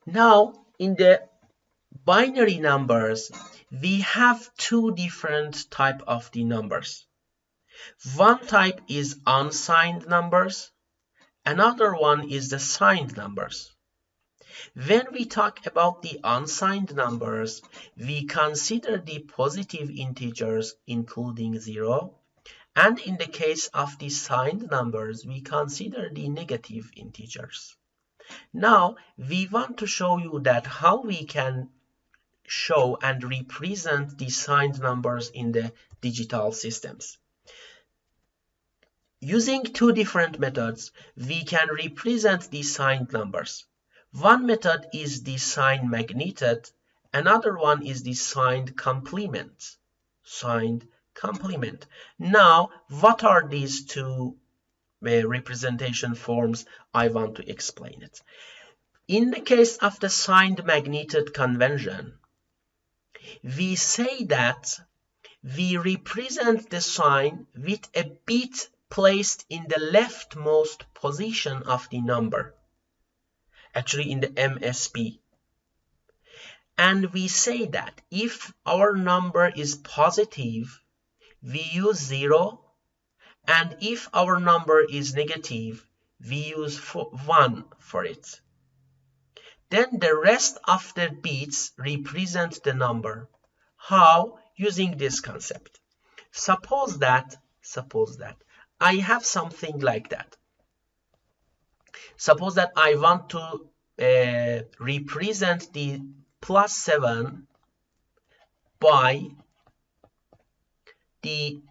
Now, in the binary numbers, we have two different type of the numbers. One type is unsigned numbers, another one is the signed numbers. When we talk about the unsigned numbers, we consider the positive integers including 0, and in the case of the signed numbers, we consider the negative integers. Now, we want to show you that how we can show and represent the signed numbers in the digital systems. Using two different methods, we can represent the signed numbers. One method is the sign magnitude, another one is the signed complement. Signed complement. Now, what are these two representation forms? I want to explain it. In the case of the signed magnitude convention, we say that we represent the sign with a bit placed in the leftmost position of the number, actually in the MSB. And we say that if our number is positive, we use 0, and if our number is negative, we use 1 for it. Then the rest of the bits represent the number. How? Using this concept. Suppose that I have something like that. Suppose that I want to represent the +7 by the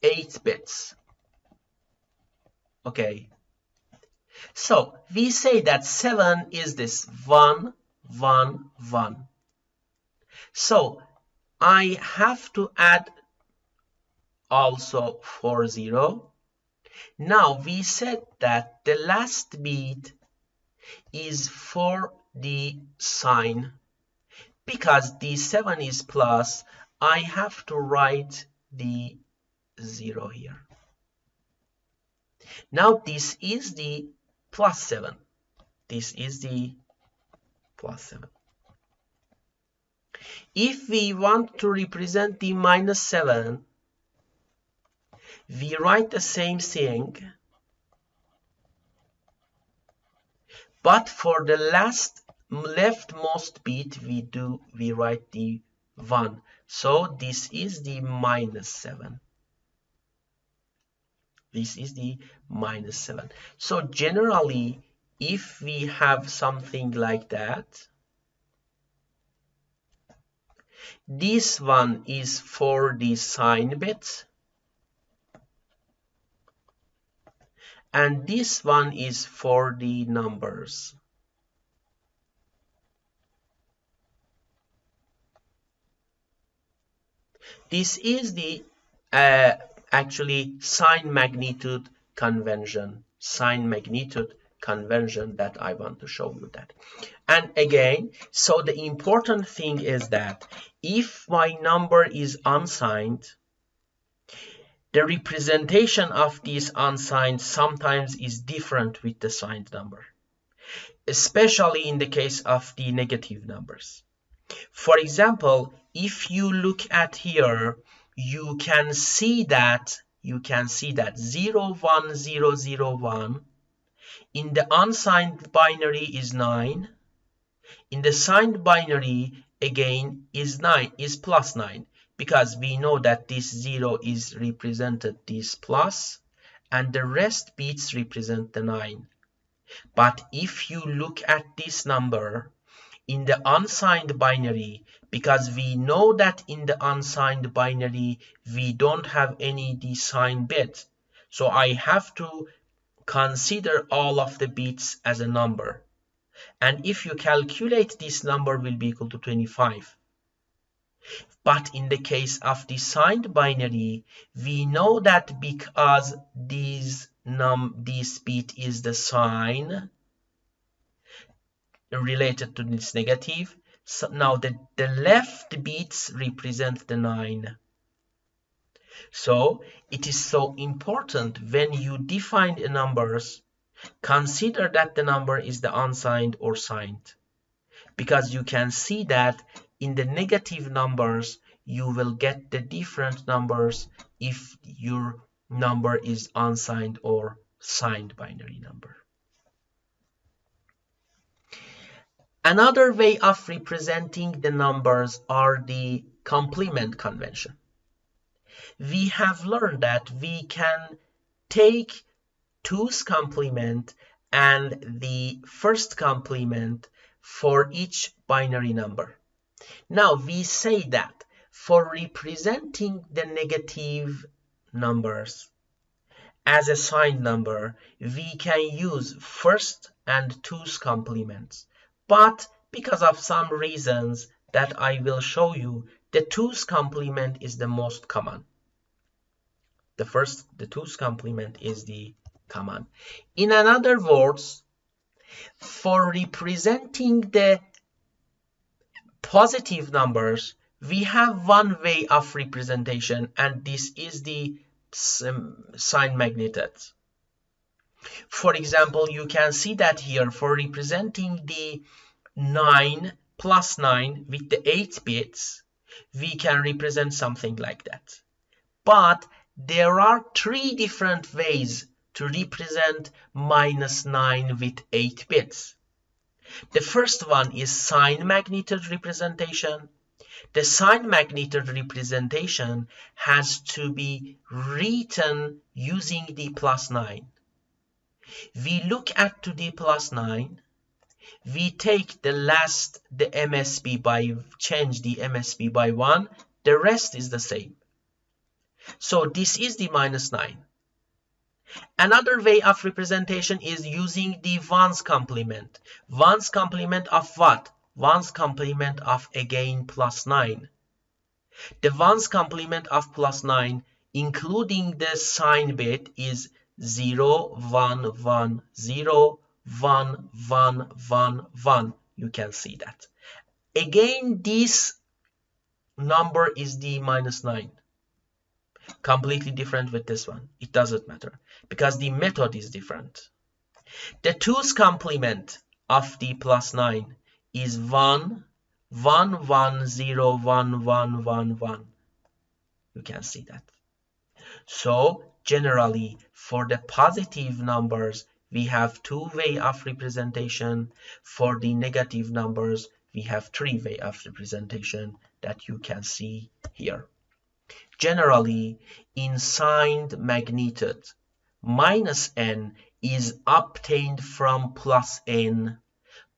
8 bits. Okay. So we say that 7 is this 1, 1, 1. So I have to add also 4, 0. Now we said that the last bit is for the sign. Because the 7 is plus, I have to write the 0 here. Now this is the +7. This is the +7. If we want to represent the -7, we write the same thing, but for the leftmost bit we write the 1. So this is the -7. This is the -7. So generally, if we have something like that, this one is for the sign bit, and this one is for the numbers. This is the actually sign magnitude convention. Sign magnitude convention that I want to show you that. And again, so the important thing is that if my number is unsigned, the representation of this unsigned sometimes is different with the signed number, especially in the case of the negative numbers. For example, if you look at here, you can see that 01001 in the unsigned binary is 9. In the signed binary again is +9, because we know that this 0 is represented this plus, and the rest bits represent the 9. But if you look at this number in the unsigned binary, because we know that in the unsigned binary we don't have any signed bit, so I have to consider all of the bits as a number, and if you calculate, this number will be equal to 25. But in the case of the signed binary, we know that because this bit is the sign related to this negative, so now the left bits represent the 9. So it is so important when you define numbers, consider that the number is the unsigned or signed. because you can see that in the negative numbers, you will get the different numbers if your number is unsigned or signed binary number. Another way of representing the numbers are the complement convention. We have learned that we can take 2's complement and the first complement for each binary number. Now we say that for representing the negative numbers as a signed number, we can use first and 2's complements. But because of some reasons that I will show you, the 2's complement is the most common. The 2's complement is the common. In other words, for representing the positive numbers, we have one way of representation, and this is the sign magnitude. For example, you can see that here for representing the 9 plus 9 with the 8 bits, we can represent something like that. But there are 3 different ways to represent minus 9 with 8 bits. The first one is sign magnitude representation. The sign magnitude representation has to be written using the plus 9. We look at to the plus 9. We take the MSB by, change the MSB by 1. The rest is the same. So this is the minus 9. Another way of representation is using the 1's complement. 1's complement of what? 1's complement of again plus 9. The 1's complement of plus 9, including the sign bit, is 0, 1, 1, 0, 1, 1, 1, 1. You can see that. Again, this number is the minus 9. Completely different with this one. It doesn't matter because the method is different. The 2's complement of the plus 9 is 1, 1, 1, 0, 1, 1, 1, 1. You can see that. So generally for the positive numbers, we have 2 ways of representation. For the negative numbers, we have 3 ways of representation that you can see here. Generally, in signed magnitude, minus n is obtained from plus n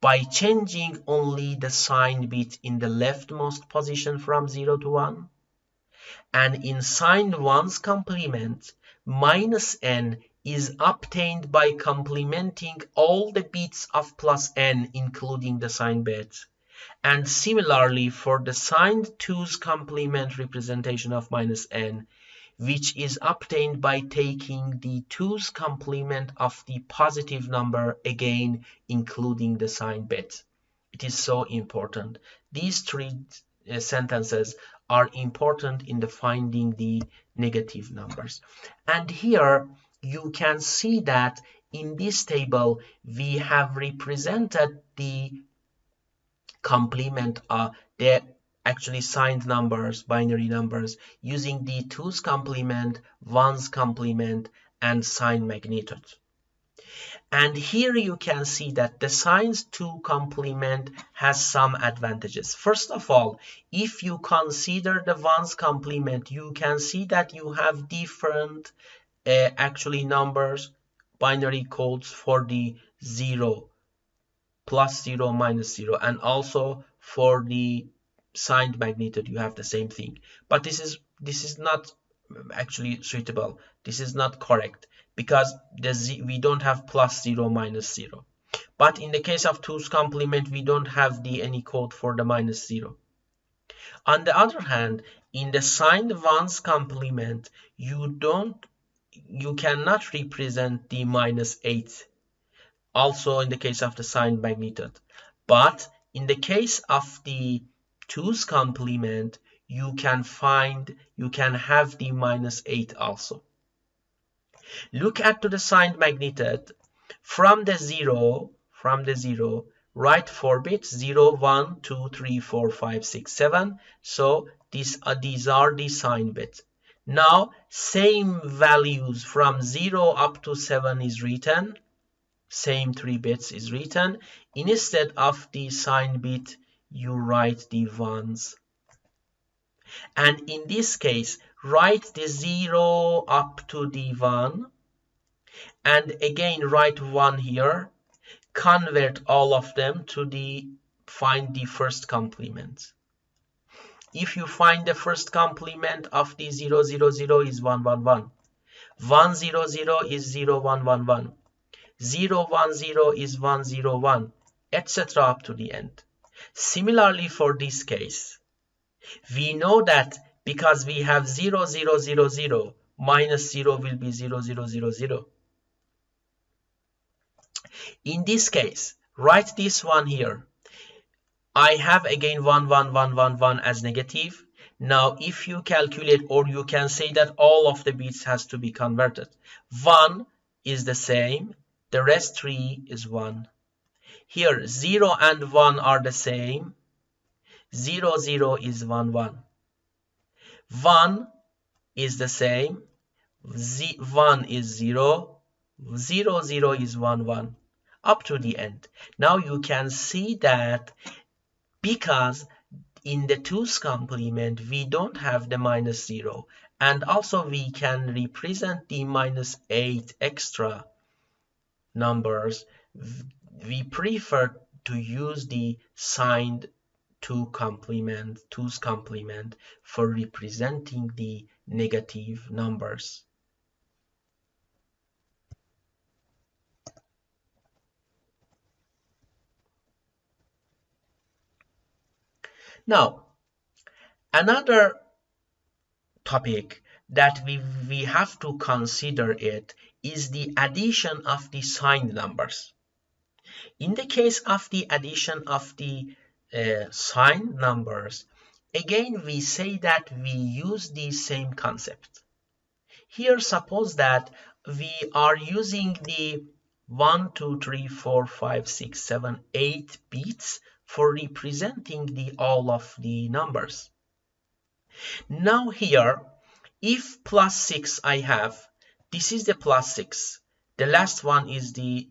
by changing only the sign bit in the leftmost position from 0 to 1. And in signed 1's complement, minus n is obtained by complementing all the bits of plus n, including the sign bit. And similarly, for the signed 2's complement representation of minus n, which is obtained by taking the 2's complement of the positive number, again including the sign bit. It is so important. These 3 sentences are important in finding the negative numbers. And here you can see that in this table we have represented the complement, the actually signed numbers, binary numbers, using the 2's complement, 1's complement, and sign magnitude. And here you can see that the signs 2 complement has some advantages. First of all, if you consider the 1's complement, you can see that you have different actually numbers, binary codes for the 0, plus 0, minus 0, and also for the signed magnitude you have the same thing. But this is not actually suitable. This is not correct because we don't have plus 0, minus 0. But in the case of 2's complement, we don't have any code for the minus 0. On the other hand, in the signed 1's complement, you cannot represent the minus 8. Also in the case of the signed magnitude. But in the case of the 2's complement, you can have the minus 8 also. Look at the signed magnitude. From the 0, write 4 bits, 0, 1, 2, 3, 4, 5, 6, 7. So these are the signed bits. Now same values from 0 up to 7 is written. Same 3 bits is written. Instead of the signed bit, you write the ones. And in this case, write the 0 up to the 1. And again, write 1 here. Convert all of them to find the first complement. If you find the first complement of the 0, 0, 0 is 1, 1, 1. 1, 0, 0 is 0, 1, 1, 1. 0, 1, 0 is 1, 0, 1, etc. up to the end. Similarly, for this case, we know that because we have 0, 0, 0, 0, minus 0 will be 0, 0, 0, 0. In this case, write this one here. I have again 1, 1, 1, 1, 1 as negative. Now, if you calculate, or you can say that all of the bits has to be converted. 1 is the same. The rest 3 is 1. Here, 0 and 1 are the same. 0, 0 is 1, 1. 1 is the same. 1 is 0. 0, 0 is 1, 1. Up to the end. Now you can see that because in the 2's complement, we don't have the minus 0. And also we can represent the minus 8 extra numbers. We prefer to use the signed 2's complement for representing the negative numbers. Now, another topic that we have to consider it is the addition of the signed numbers. In the case of the addition of the signed numbers, again we say that we use the same concept. Here, suppose that we are using the 1, 2, 3, 4, 5, 6, 7, 8 bits for representing all of the numbers. Now here, if plus 6 I have, this is the plus 6. The last one is the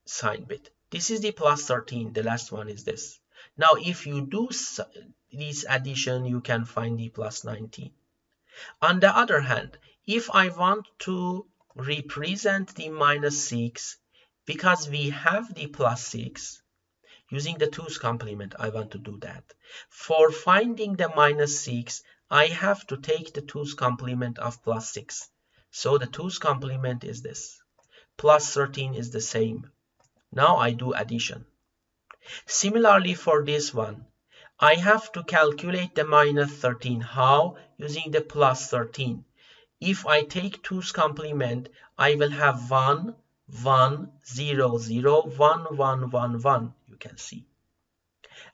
signed bit. This is the plus 13. The last one is this. Now, if you do this addition, you can find the plus 19. On the other hand, if I want to represent the minus 6, because we have the plus 6, using the 2's complement, I want to do that. For finding the minus 6, I have to take the 2's complement of plus 6. So the 2's complement is this. Plus 13 is the same. Now I do addition. Similarly for this one, I have to calculate the minus 13. How? Using the plus 13. If I take 2's complement, I will have 1, 1, 0, 0, 1, 1, 1, 1. You can see.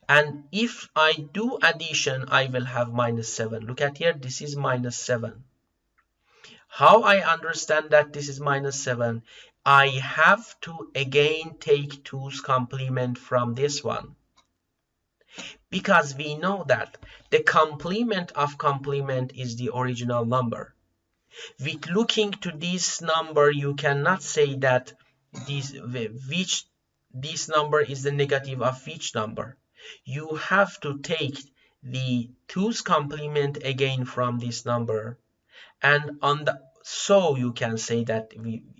And if I do addition, I will have minus 7. Look at here, this is minus 7. How I understand that this is minus 7? I have to again take 2's complement from this one. Because we know that the complement of complement is the original number. With looking to this number, you cannot say that this number is the negative of which number. You have to take the 2's complement again from this number, and so you can say that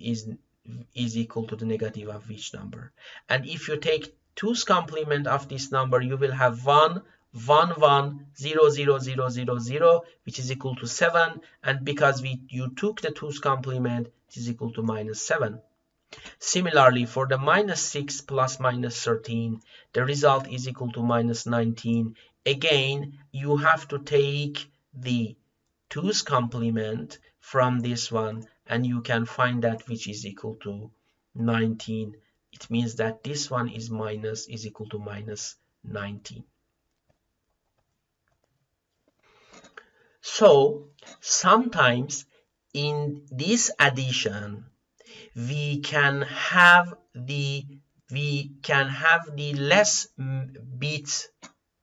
is equal to the negative of which number. And if you take 2's complement of this number, you will have 1, 1, 1, 0, 0, 0, 0, 0, which is equal to 7. And because you took the 2's complement, it is equal to minus 7. Similarly, for the minus 6 plus minus 13, the result is equal to minus 19. Again, you have to take the 2's complement from this one, and you can find that which is equal to 19. It means that this one is equal to minus 19. So sometimes in this addition, we can we can have the less bits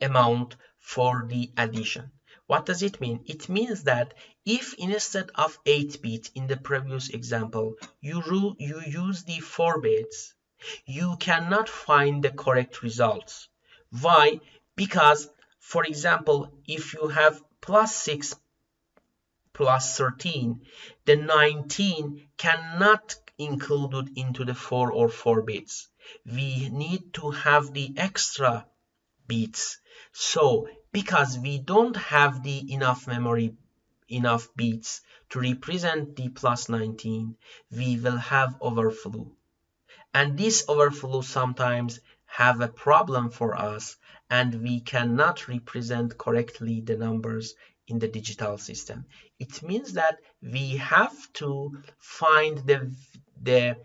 amount for the addition. What does it mean? It means that if instead of 8 bits in the previous example, you use the 4 bits, you cannot find the correct results. Why? Because, for example, if you have plus 6 plus 13, the 19 cannot included into the 4 or 4 bits. We need to have the extra bits. So because we don't have the enough memory, enough bits to represent the plus 19, we will have overflow. And this overflow sometimes have a problem for us, and we cannot represent correctly the numbers in the digital system. It means that we have to find the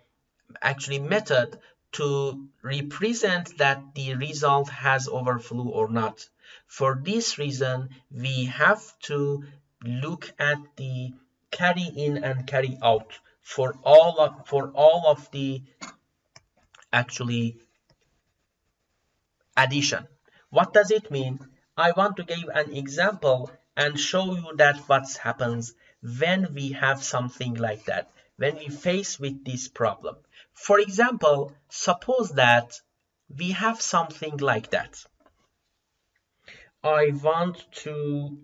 actually method to represent that the result has overflow or not. For this reason, we have to look at the carry in and carry out for all of the actually addition. What does it mean? I want to give an example and show you that what happens when we have something like that, when we face with this problem. For example, suppose that we have something like that. I want to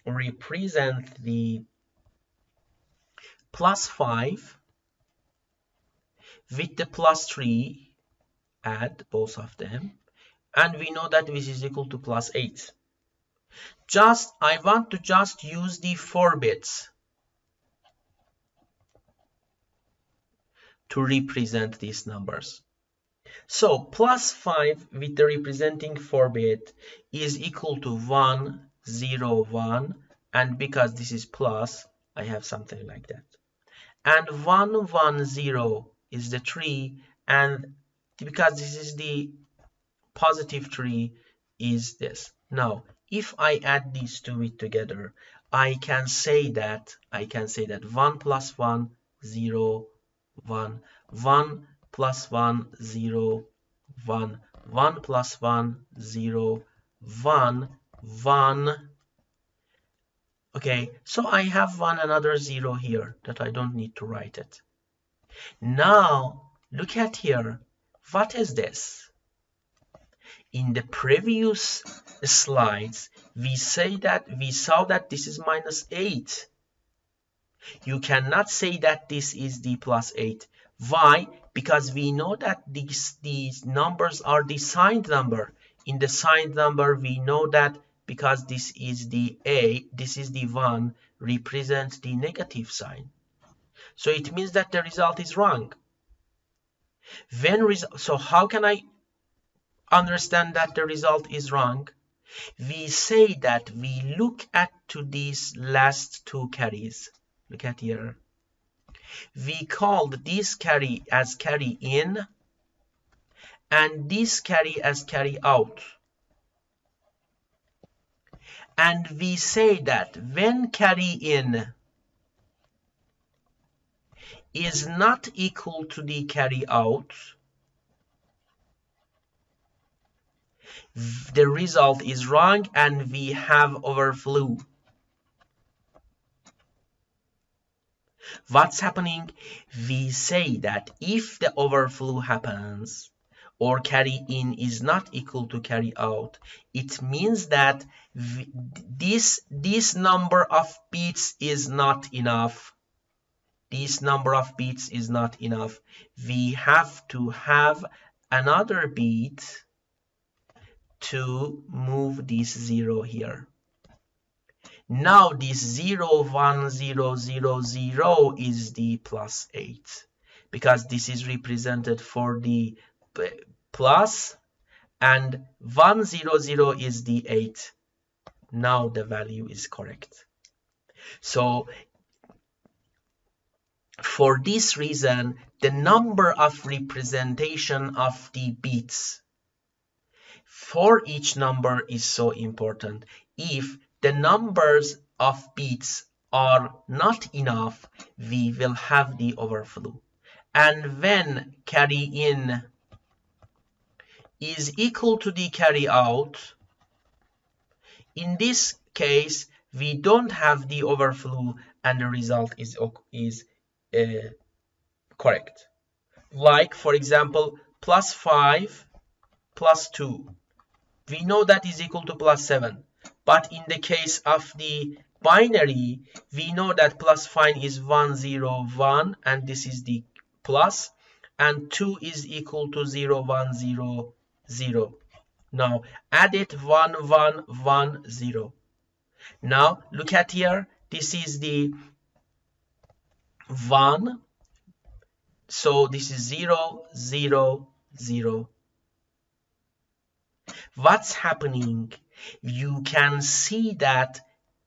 represent the plus 5 with the plus 3, add both of them, and we know that this is equal to plus 8. I want to just use the 4 bits to represent these numbers. So plus 5 with the representing 4 bit is equal to 1, 0, 1, and because this is plus, I have something like that. And 1, 1, 0 is the 3, and because this is the positive 3 is this. Now, if I add these two together, I can say that 1 plus 1, 0, 1, 1 plus 1, 0, 1, 1 plus 1, 0, 1, 1. Okay, so I have another 0 here that I don't need to write it. Now, look at here. What is this? In the previous slides, we saw that this is minus 8. You cannot say that this is the plus 8. Why? Because we know that these numbers are the signed number. In the signed number, we know that because this is the 1, represents the negative sign. So it means that the result is wrong. So how can I understand that the result is wrong? We say that we look at to these last two carries. Look at here. We called this carry as carry in and this carry as carry out. And we say that when carry in is not equal to the carry out, the result is wrong and we have overflow. What's happening? We say that if the overflow happens or carry in is not equal to carry out, it means that this number of bits is not enough. This number of bits is not enough. We have to have another bit to move this 0 here. Now this 0, 1, 0, 0, 0 is the plus 8 because this is represented for the plus and 1, 0, 0 is the 8. Now the value is correct. So for this reason, the number of representation of the bits for each number is so important. If the numbers of bits are not enough, we will have the overflow. And when carry in is equal to the carry out, in this case, we don't have the overflow and the result is correct. Like, for example, plus 5 plus 2. We know that is equal to plus 7. But in the case of the binary, we know that plus 5 is 1, 0, 1, and this is the plus, and 2 is equal to 0, 1, 0, 0. Now, add it 1, 1, 1, 0. Now, look at here. This is the 1. So, this is 0, 0, 0. What's happening? You can see that,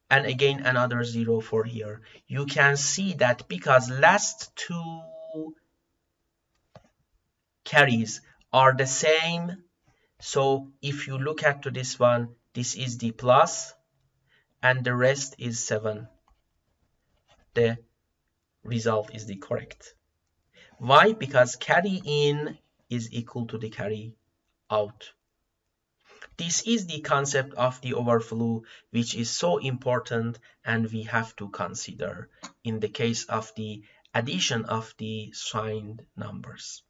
and again another 0 for here. You can see that because last two carries are the same. So if you look at to this one, this is the plus and the rest is 7. The result is the correct. Why? Because carry in is equal to the carry out. This is the concept of the overflow, which is so important and we have to consider in the case of the addition of the signed numbers.